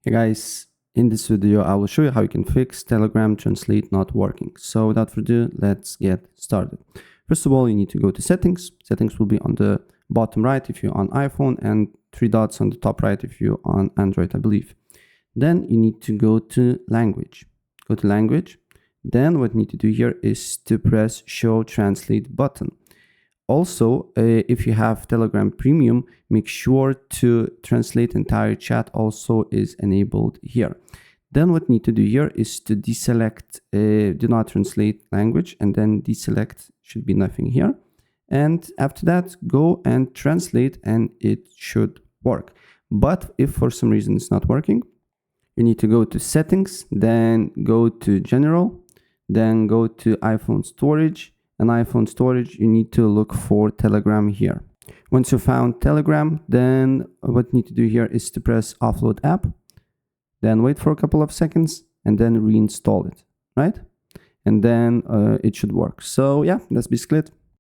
Hey guys, in this video I will show you how you can fix Telegram Translate not working. So without further ado, let's get started. First of all, you need to go to settings. Settings will be on the bottom right if you're on iPhone and three dots on the top right if you're on Android, I believe. Then you need to go to language. Go to language. Then what you need to do here is to press show translate button. Also, if you have Telegram Premium, make sure to translate entire chat also is enabled here. Then what you need to do here is to deselect do not translate language and then deselect, should be nothing here. And after that, go and translate and it should work. But if for some reason it's not working, you need to go to settings, then go to general, then go to iPhone storage. And iPhone storage, you need to look for Telegram here. Once you found Telegram, then what you need to do here is to press offload app, then wait for a couple of seconds and then reinstall it, right? And then it should work. So yeah, that's basically it.